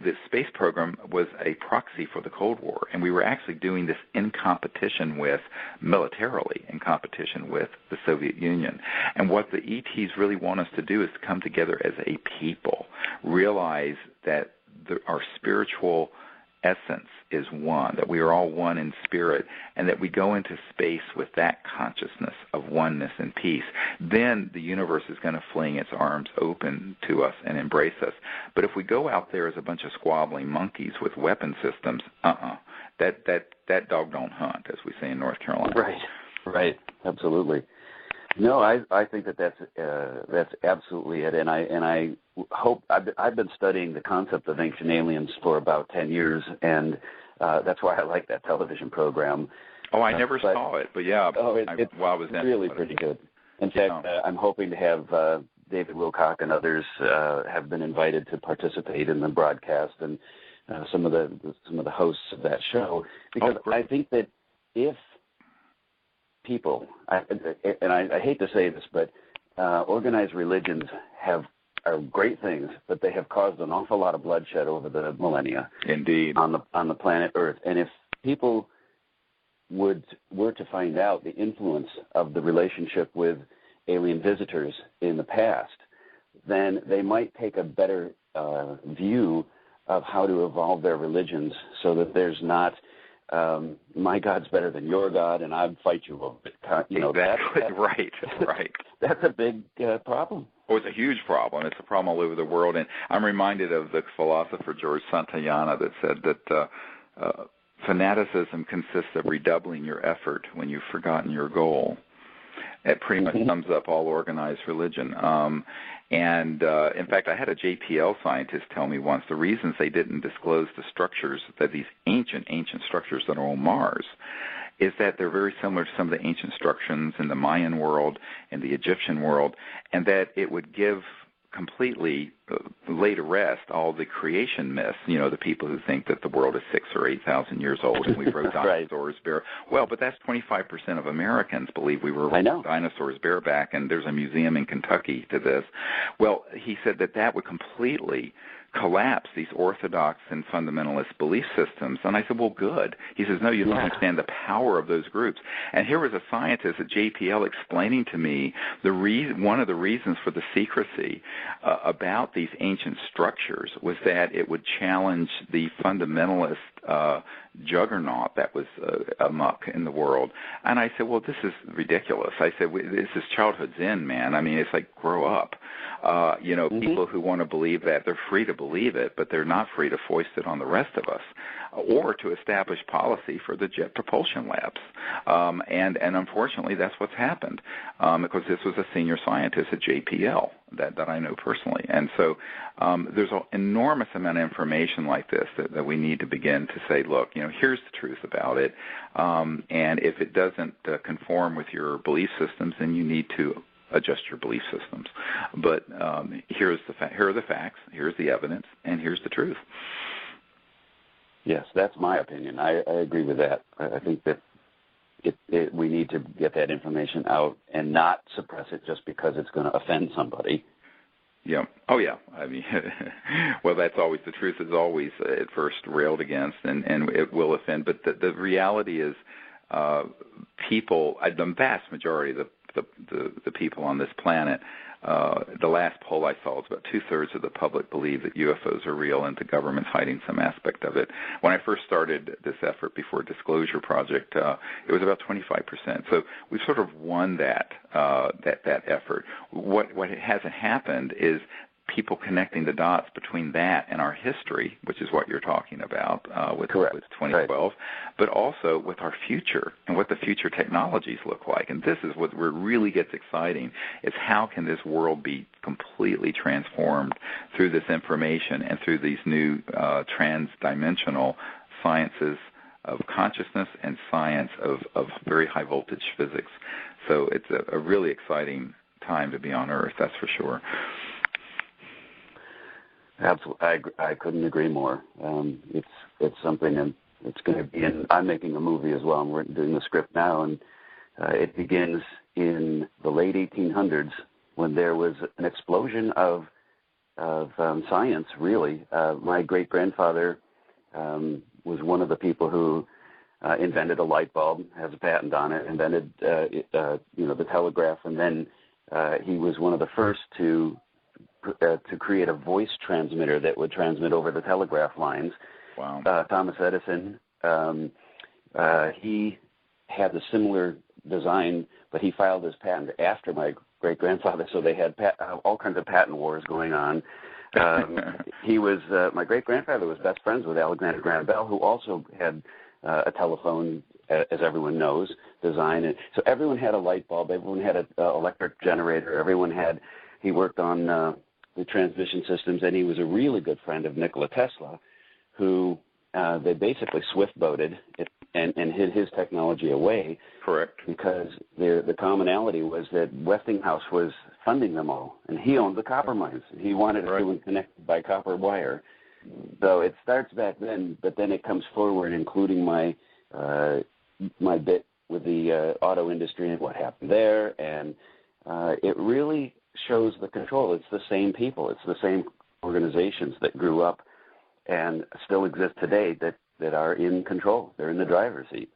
the space program was a proxy for the Cold War, and we were actually doing this militarily in competition with the Soviet Union. And what the ETs really want us to do is to come together as a people, realize that our spiritual essence is one, that we are all one in spirit, and that we go into space with that consciousness of oneness and peace. Then the universe is going to fling its arms open to us and embrace us. But if we go out there as a bunch of squabbling monkeys with weapon systems, that dog don't hunt, as we say in North Carolina. Right, absolutely. No, I think that's absolutely it, and I hope I've been studying the concept of ancient aliens for about 10 years, and that's why I like that television program. Oh, I never saw it, but yeah, it's really pretty good. In fact, I'm hoping to have David Wilcock and others have been invited to participate in the broadcast, and some of the hosts of that show, because I think that if people, and I hate to say this, but organized religions are great things, but they have caused an awful lot of bloodshed over the millennia. Indeed. On the planet Earth. And if people were to find out the influence of the relationship with alien visitors in the past, then they might take a better view of how to evolve their religions, so that there's not my God's better than your God, and I'd fight you over it. Exactly. Right. That's a big problem. Oh, it's a huge problem. It's a problem all over the world. And I'm reminded of the philosopher George Santayana that said that fanaticism consists of redoubling your effort when you've forgotten your goal. It pretty much sums up all organized religion. In fact, I had a JPL scientist tell me once the reasons they didn't disclose the structures, that these ancient structures that are on Mars, is that they're very similar to some of the ancient structures in the Mayan world and the Egyptian world, and that it would give completely lay to rest all the creation myths, the people who think that the world is 6,000 or 8,000 years old and we rode dinosaurs bare. Well, but that's 25% of Americans believe we were dinosaurs bareback, and there's a museum in Kentucky to this. Well, he said that would completely collapse these orthodox and fundamentalist belief systems. And I said, well, good. He says, no, you don't understand the power of those groups. And here was a scientist at JPL explaining to me one of the reasons for the secrecy about these ancient structures was that it would challenge the fundamentalist juggernaut that was amok in the world. And I said, well, this is ridiculous. I said, this is childhood's end, man. I mean, it's like, grow up. People who want to believe that, they're free to believe it, but they're not free to foist it on the rest of us, or to establish policy for the jet propulsion labs. And unfortunately, that's what's happened, because this was a senior scientist at JPL that I know personally. And so there's an enormous amount of information like this that we need to begin to say, look, here's the truth about it. And if it doesn't conform with your belief systems, then you need to adjust your belief systems. But here are the facts, here's the evidence, and here's the truth. Yes, that's my opinion. I agree with that. I think that we need to get that information out and not suppress it just because it's going to offend somebody. Yeah. Oh, yeah. I mean, well, that's always the truth. Is always at first railed against, and it will offend. But the reality is, people, the vast majority of the people on this planet, the last poll I saw was about 2/3 of the public believe that UFOs are real, and the government's hiding some aspect of it. When I first started this effort before Disclosure Project, it was about 25%. So we've sort of won that effort. What hasn't happened is people connecting the dots between that and our history, which is what you're talking about with 2012, right, but also with our future and what the future technologies look like. And this is what really gets exciting, is how can this world be completely transformed through this information and through these new trans-dimensional sciences of consciousness and science of very high voltage physics. So it's a really exciting time to be on Earth, that's for sure. Absolutely, I couldn't agree more. It's something, and it's going to be. I'm making a movie as well, and we're doing the script now, and it begins in the late 1800s when there was an explosion of science, really. My great-grandfather was one of the people who invented a light bulb, has a patent on it, invented the telegraph, and then he was one of the first to create a voice transmitter that would transmit over the telegraph lines. Wow. Thomas Edison, he had a similar design, but he filed his patent after my great-grandfather, so they had all kinds of patent wars going on. He was my great-grandfather was best friends with Alexander Graham Bell, who also had a telephone, as everyone knows, design. And so everyone had a light bulb, everyone had an electric generator, he worked on the transmission systems, and he was a really good friend of Nikola Tesla, who they basically swift-boated and hid his technology away. Correct. Because the commonality was that Westinghouse was funding them all, and he owned the copper mines. He wanted it to connect by copper wire. So it starts back then, but then it comes forward, including my bit with the auto industry and what happened there, and it really shows the control. It's the same people. It's the same organizations that grew up and still exist today that are in control. They're in the driver's seat.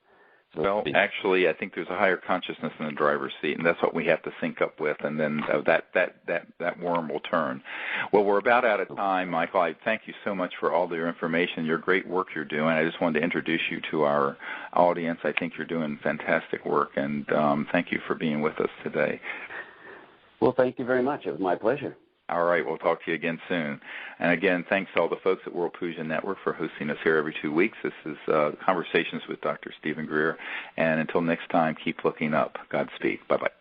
Well, actually, I think there's a higher consciousness in the driver's seat, and that's what we have to sync up with, and then that worm will turn. Well, we're about out of time, Michael. I thank you so much for all of your information, your great work you're doing. I just wanted to introduce you to our audience. I think you're doing fantastic work, and thank you for being with us today. Well, thank you very much. It was my pleasure. All right, we'll talk to you again soon. And again, thanks to all the folks at World Puja Network for hosting us here every 2 weeks. This is Conversations with Dr. Stephen Greer. And until next time, keep looking up. Godspeed. Bye-bye.